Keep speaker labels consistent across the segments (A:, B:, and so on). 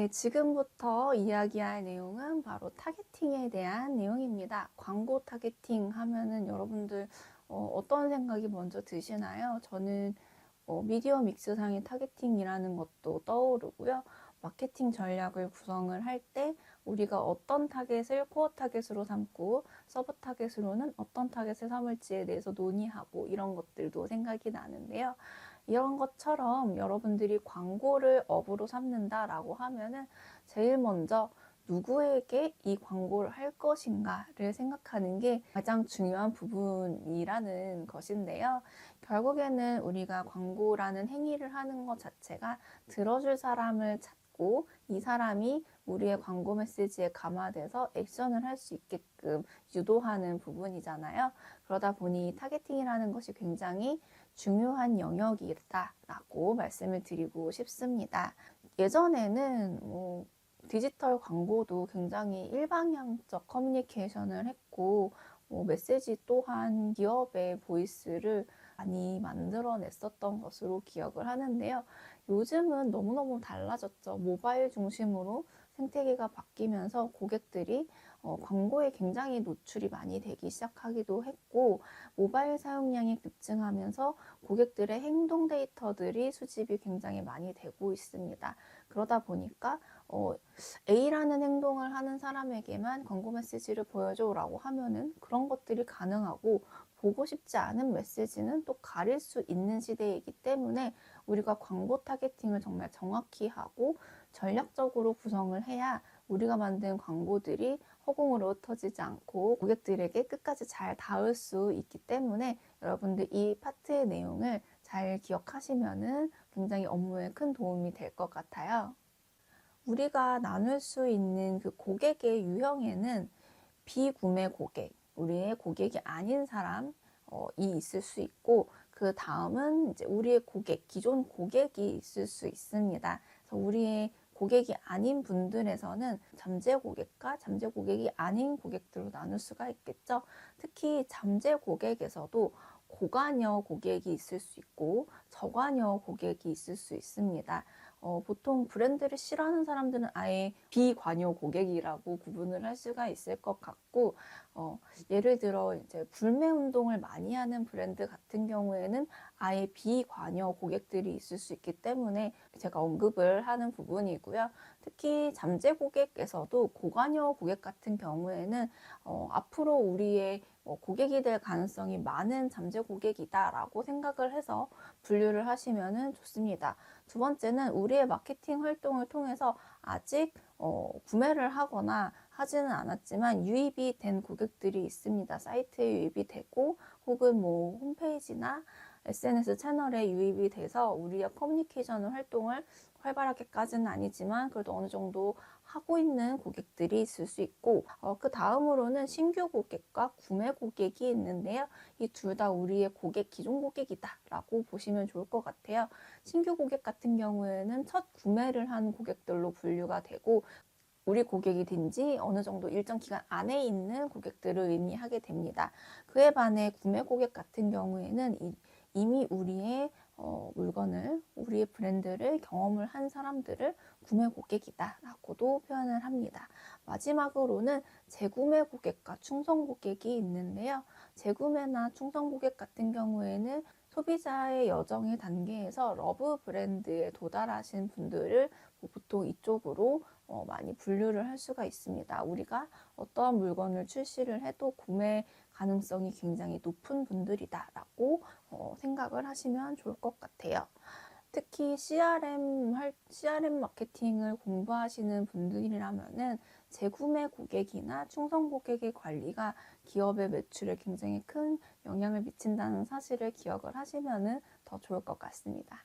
A: 네, 지금부터 이야기할 내용은 바로 타겟팅에 대한 내용입니다. 광고 타겟팅 하면은 여러분들 떤 생각이 먼저 드시나요? 저는 미디어 믹스상의 타겟팅이라는 것도 떠오르고요. 마케팅 전략을 구성을 할 때 우리가 어떤 타겟을 코어 타겟으로 삼고 서브 타겟으로는 어떤 타겟을 삼을지에 대해서 논의하고 이런 것들도 생각이 나는데요. 이런 것처럼 여러분들이 광고를 업으로 삼는다라고 하면은 제일 먼저 누구에게 이 광고를 할 것인가를 생각하는 게 가장 중요한 부분이라는 것인데요. 결국에는 우리가 광고라는 행위를 하는 것 자체가 들어줄 사람을 찾고 이 사람이 우리의 광고 메시지에 감화돼서 액션을 할 수 있게끔 유도하는 부분이잖아요. 그러다 보니 타겟팅이라는 것이 굉장히 중요한 영역이다라고 말씀을 드리고 싶습니다. 예전에는 디지털 광고도 굉장히 일방향적 커뮤니케이션을 했고 메시지 또한 기업의 보이스를 많이 만들어냈었던 것으로 기억을 하는데요. 요즘은 너무너무 달라졌죠. 모바일 중심으로 생태계가 바뀌면서 고객들이 광고에 굉장히 노출이 많이 되기 시작하기도 했고 모바일 사용량이 급증하면서 고객들의 행동 데이터들이 수집이 굉장히 많이 되고 있습니다. 그러다 보니까 A라는 행동을 하는 사람에게만 광고 메시지를 보여줘라고 하면은 그런 것들이 가능하고 보고 싶지 않은 메시지는 또 가릴 수 있는 시대이기 때문에 우리가 광고 타겟팅을 정말 정확히 하고 전략적으로 구성을 해야 우리가 만든 광고들이 허공으로 흩어지지 않고 고객들에게 끝까지 잘 닿을 수 있기 때문에 여러분들 이 파트의 내용을 잘 기억하시면은 굉장히 업무에 큰 도움이 될 것 같아요. 우리가 나눌 수 있는 그 고객의 유형에는 비구매 고객, 우리의 고객이 아닌 사람이 있을 수 있고 그 다음은 이제 우리의 고객, 기존 고객이 있을 수 있습니다. 그래서 우리의 고객이 아닌 분들에서는 잠재 고객과 잠재 고객이 아닌 고객들로 나눌 수가 있겠죠. 특히 잠재 고객에서도 고관여 고객이 있을 수 있고 저관여 고객이 있을 수 있습니다. 보통 브랜드를 싫어하는 사람들은 아예 비관여 고객이라고 구분을 할 수가 있을 것 같고, 예를 들어 이제 불매 운동을 많이 하는 브랜드 같은 경우에는 아예 비관여 고객들이 있을 수 있기 때문에 제가 언급을 하는 부분이고요. 특히 잠재 고객에서도 고관여 고객 같은 경우에는 앞으로 우리의 고객이 될 가능성이 많은 잠재 고객이다라고 생각을 해서 분류를 하시면 좋습니다. 두 번째는 우리의 마케팅 활동을 통해서 아직 구매를 하거나 하지는 않았지만 유입이 된 고객들이 있습니다. 사이트에 유입이 되고 혹은 홈페이지나 SNS 채널에 유입이 돼서 우리의 커뮤니케이션 활동을 활발하게까지는 아니지만 그래도 어느 정도 하고 있는 고객들이 있을 수 있고 그 다음으로는 신규 고객과 구매 고객이 있는데요. 이 둘 다 우리의 기존 고객이다 라고 보시면 좋을 것 같아요. 신규 고객 같은 경우에는 첫 구매를 한 고객들로 분류가 되고 우리 고객이 된 지 어느 정도 일정 기간 안에 있는 고객들을 의미하게 됩니다. 그에 반해 구매 고객 같은 경우에는 이미 우리의 물건을, 우리의 브랜드를 경험을 한 사람들을 구매 고객이다 라고도 표현을 합니다. 마지막으로는 재구매 고객과 충성 고객이 있는데요. 재구매나 충성 고객 같은 경우에는 소비자의 여정의 단계에서 러브 브랜드에 도달하신 분들을 보통 이쪽으로 많이 분류를 할 수가 있습니다. 우리가 어떠한 물건을 출시를 해도 구매 가능성이 굉장히 높은 분들이다라고 생각을 하시면 좋을 것 같아요. 특히 CRM 마케팅을 공부하시는 분들이라면은 재구매 고객이나 충성 고객의 관리가 기업의 매출에 굉장히 큰 영향을 미친다는 사실을 기억을 하시면은 더 좋을 것 같습니다.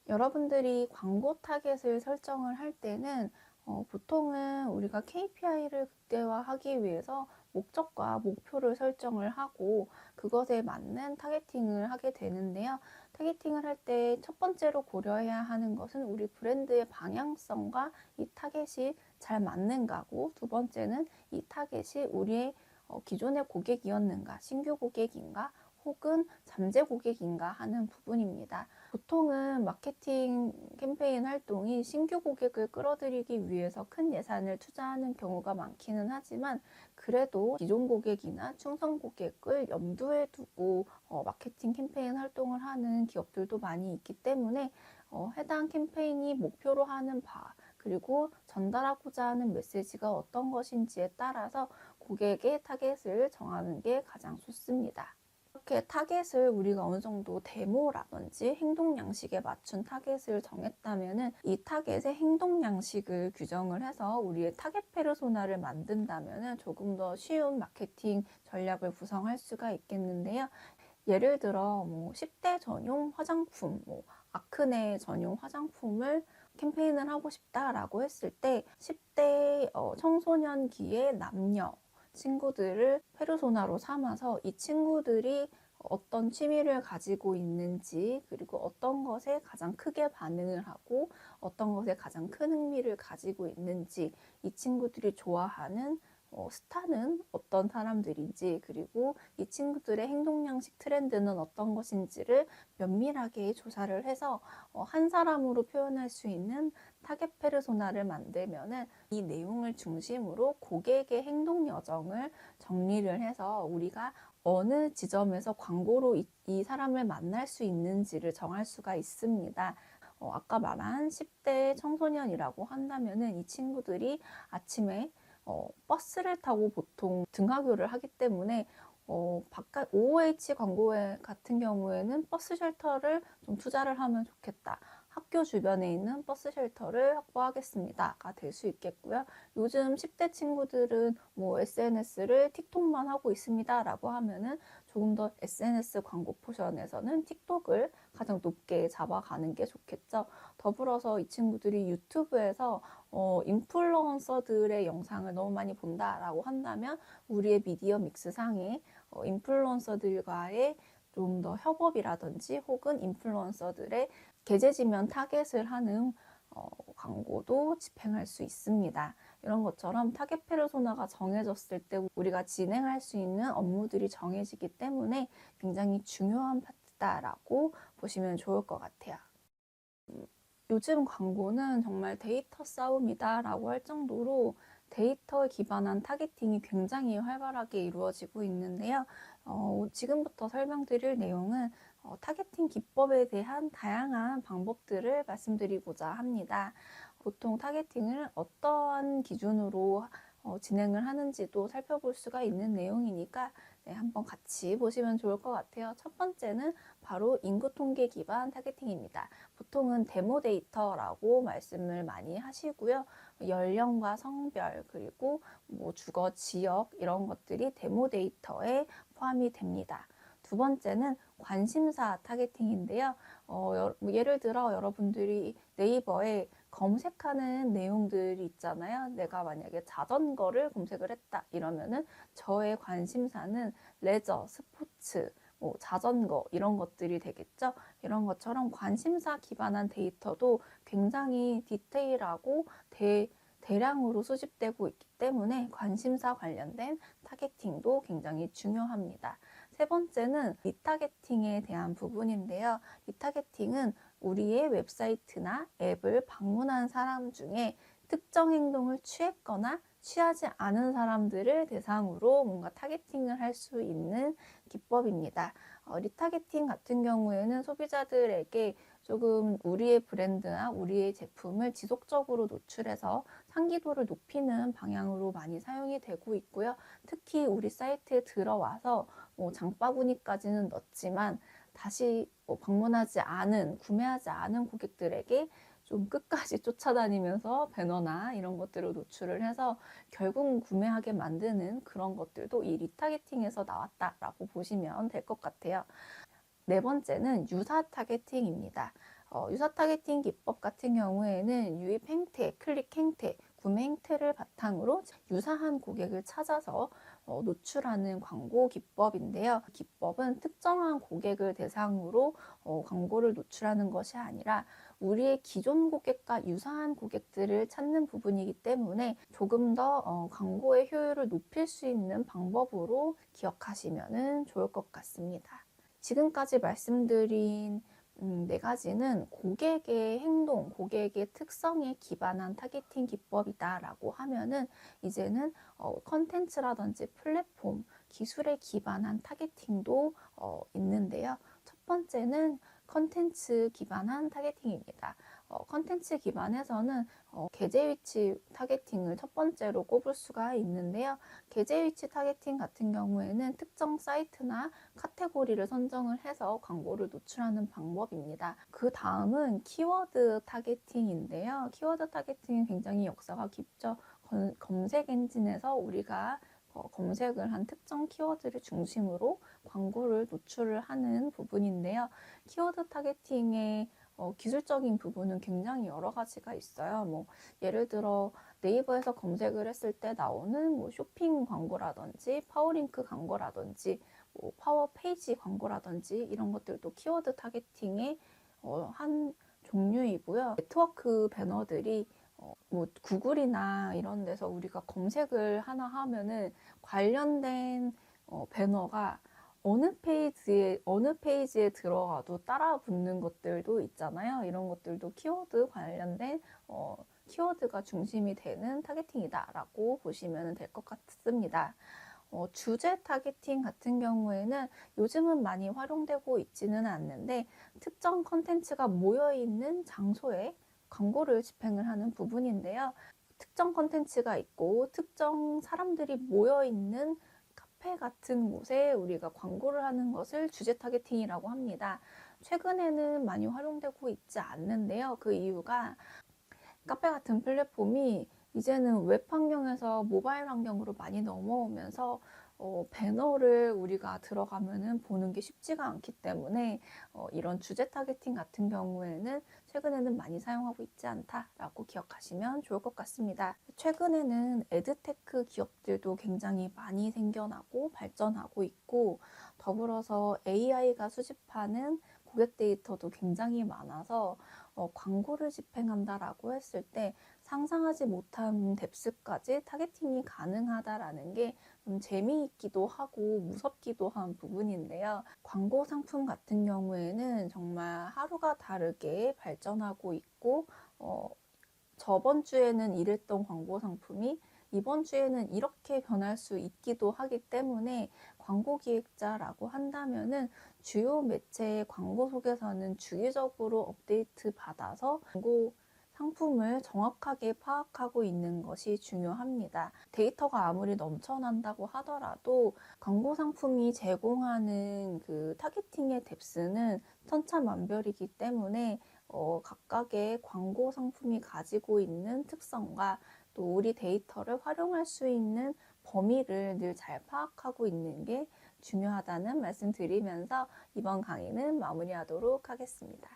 A: 여러분들이 광고 타겟을 설정을 할 때는 보통은 우리가 KPI를 극대화하기 위해서 목적과 목표를 설정을 하고 그것에 맞는 타겟팅을 하게 되는데요. 타겟팅을 할 때 첫 번째로 고려해야 하는 것은 우리 브랜드의 방향성과 이 타겟이 잘 맞는가고 두 번째는 이 타겟이 우리의 기존의 고객이었는가, 신규 고객인가, 혹은 잠재 고객인가 하는 부분입니다. 보통은 마케팅 캠페인 활동이 신규 고객을 끌어들이기 위해서 큰 예산을 투자하는 경우가 많기는 하지만 그래도 기존 고객이나 충성 고객을 염두에 두고 마케팅 캠페인 활동을 하는 기업들도 많이 있기 때문에 해당 캠페인이 목표로 하는 바 그리고 전달하고자 하는 메시지가 어떤 것인지에 따라서 고객의 타겟을 정하는 게 가장 좋습니다. 이렇게 타겟을 우리가 어느 정도 데모라든지 행동 양식에 맞춘 타겟을 정했다면은 이 타겟의 행동 양식을 규정을 해서 우리의 타겟 페르소나를 만든다면은 조금 더 쉬운 마케팅 전략을 구성할 수가 있겠는데요. 예를 들어 10대 전용 화장품, 아크네 전용 화장품을 캠페인을 하고 싶다라고 했을 때 10대 청소년기의 남녀 친구들을 페르소나로 삼아서 이 친구들이 어떤 취미를 가지고 있는지 그리고 어떤 것에 가장 크게 반응을 하고 어떤 것에 가장 큰 흥미를 가지고 있는지 이 친구들이 좋아하는 스타는 어떤 사람들인지 그리고 이 친구들의 행동 양식 트렌드는 어떤 것인지를 면밀하게 조사를 해서 한 사람으로 표현할 수 있는 타겟 페르소나를 만들면은 이 내용을 중심으로 고객의 행동 여정을 정리를 해서 우리가 어느 지점에서 광고로 이 사람을 만날 수 있는지를 정할 수가 있습니다. 아까 말한 10대 청소년이라고 한다면은 이 친구들이 아침에 버스를 타고 보통 등하교를 하기 때문에 바깥 OOH 광고 같은 경우에는 버스 쉘터를 좀 투자를 하면 좋겠다. 학교 주변에 있는 버스 쉘터를 확보하겠습니다가 될 수 있겠고요. 요즘 10대 친구들은 SNS를 틱톡만 하고 있습니다라고 하면은 조금 더 SNS 광고 포션에서는 틱톡을 가장 높게 잡아가는 게 좋겠죠. 더불어서 이 친구들이 유튜브에서 인플루언서들의 영상을 너무 많이 본다라고 한다면 우리의 미디어 믹스 상에 인플루언서들과의 좀 더 협업이라든지 혹은 인플루언서들의 계제지면 타겟을 하는 광고도 집행할 수 있습니다. 이런 것처럼 타겟 페르소나가 정해졌을 때 우리가 진행할 수 있는 업무들이 정해지기 때문에 굉장히 중요한 파트다라고 보시면 좋을 것 같아요. 요즘 광고는 정말 데이터 싸움이다라고 할 정도로 데이터에 기반한 타겟팅이 굉장히 활발하게 이루어지고 있는데요. 지금부터 설명드릴 내용은 타겟팅 기법에 대한 다양한 방법들을 말씀드리고자 합니다. 보통 타겟팅을 어떠한 기준으로 진행을 하는지도 살펴볼 수가 있는 내용이니까 한번 같이 보시면 좋을 것 같아요. 첫 번째는 바로 인구 통계 기반 타겟팅입니다. 보통은 데모 데이터라고 말씀을 많이 하시고요. 연령과 성별 그리고 주거 지역 이런 것들이 데모 데이터에 포함이 됩니다. 두 번째는 관심사 타겟팅인데요. 예를 들어 여러분들이 네이버에 검색하는 내용들이 있잖아요. 내가 만약에 자전거를 검색을 했다 이러면은 저의 관심사는 레저, 스포츠, 자전거 이런 것들이 되겠죠. 이런 것처럼 관심사 기반한 데이터도 굉장히 디테일하고 대량으로 수집되고 있기 때문에 관심사 관련된 타겟팅도 굉장히 중요합니다. 세 번째는 리타겟팅에 대한 부분인데요. 리타겟팅은 우리의 웹사이트나 앱을 방문한 사람 중에 특정 행동을 취했거나 취하지 않은 사람들을 대상으로 뭔가 타겟팅을 할 수 있는 기법입니다. 리타겟팅 같은 경우에는 소비자들에게 조금 우리의 브랜드나 우리의 제품을 지속적으로 노출해서 상기도를 높이는 방향으로 많이 사용이 되고 있고요. 특히 우리 사이트에 들어와서 장바구니까지는 넣지만 다시 방문하지 않은, 구매하지 않은 고객들에게 좀 끝까지 쫓아다니면서 배너나 이런 것들을 노출을 해서 결국은 구매하게 만드는 그런 것들도 이 리타겟팅에서 나왔다라고 보시면 될 것 같아요. 네 번째는 유사 타겟팅입니다. 유사 타겟팅 기법 같은 경우에는 유입 행태, 클릭 행태, 구매 행태를 바탕으로 유사한 고객을 찾아서 노출하는 광고 기법인데요. 기법은 특정한 고객을 대상으로 광고를 노출하는 것이 아니라 우리의 기존 고객과 유사한 고객들을 찾는 부분이기 때문에 조금 더 광고의 효율을 높일 수 있는 방법으로 기억하시면 좋을 것 같습니다. 지금까지 말씀드린 네 가지는 고객의 행동, 고객의 특성에 기반한 타겟팅 기법이다라고 하면은 이제는 컨텐츠라든지 플랫폼, 기술에 기반한 타겟팅도 있는데요. 첫 번째는 컨텐츠 기반한 타겟팅입니다. 컨텐츠 기반에서는 계제 위치 타겟팅을 첫 번째로 꼽을 수가 있는데요. 계제 위치 타겟팅 같은 경우에는 특정 사이트나 카테고리를 선정을 해서 광고를 노출하는 방법입니다. 그 다음은 키워드 타겟팅인데요. 키워드 타겟팅은 굉장히 역사가 깊죠. 검색 엔진에서 우리가 검색을 한 특정 키워드를 중심으로 광고를 노출을 하는 부분인데요. 키워드 타겟팅의 기술적인 부분은 굉장히 여러 가지가 있어요. 뭐 예를 들어 네이버에서 검색을 했을 때 나오는 뭐 쇼핑 광고라든지 파워링크 광고라든지 뭐 파워 페이지 광고라든지 이런 것들도 키워드 타겟팅의 한 종류이고요. 네트워크 배너들이 뭐 구글이나 이런 데서 우리가 검색을 하나 하면은 관련된 배너가 어느 페이지에 들어가도 따라 붙는 것들도 있잖아요. 이런 것들도 키워드 관련된 키워드가 중심이 되는 타겟팅이다라고 보시면 될 것 같습니다. 주제 타겟팅 같은 경우에는 요즘은 많이 활용되고 있지는 않는데 특정 컨텐츠가 모여있는 장소에 광고를 집행을 하는 부분인데요. 특정 컨텐츠가 있고 특정 사람들이 모여있는 카페 같은 곳에 우리가 광고를 하는 것을 주제 타겟팅이라고 합니다. 최근에는 많이 활용되고 있지 않는데요. 그 이유가 카페 같은 플랫폼이 이제는 웹 환경에서 모바일 환경으로 많이 넘어오면서 배너를 우리가 들어가면은 보는 게 쉽지가 않기 때문에 이런 주제 타겟팅 같은 경우에는 최근에는 많이 사용하고 있지 않다라고 기억하시면 좋을 것 같습니다. 최근에는 에드테크 기업들도 굉장히 많이 생겨나고 발전하고 있고 더불어서 AI가 수집하는 고객 데이터도 굉장히 많아서 광고를 집행한다라고 했을 때 상상하지 못한 뎁스까지 타겟팅이 가능하다라는 게 좀 재미있기도 하고 무섭기도 한 부분인데요. 광고 상품 같은 경우에는 정말 하루가 다르게 발전하고 있고 저번 주에는 이랬던 광고 상품이 이번 주에는 이렇게 변할 수 있기도 하기 때문에 광고 기획자라고 한다면은 주요 매체의 광고 속에서는 주기적으로 업데이트 받아서 광고 상품을 정확하게 파악하고 있는 것이 중요합니다. 데이터가 아무리 넘쳐난다고 하더라도 광고 상품이 제공하는 그 타겟팅의 뎁스는 천차만별이기 때문에 각각의 광고 상품이 가지고 있는 특성과 또 우리 데이터를 활용할 수 있는 범위를 늘 잘 파악하고 있는 게 중요하다는 말씀 드리면서 이번 강의는 마무리하도록 하겠습니다.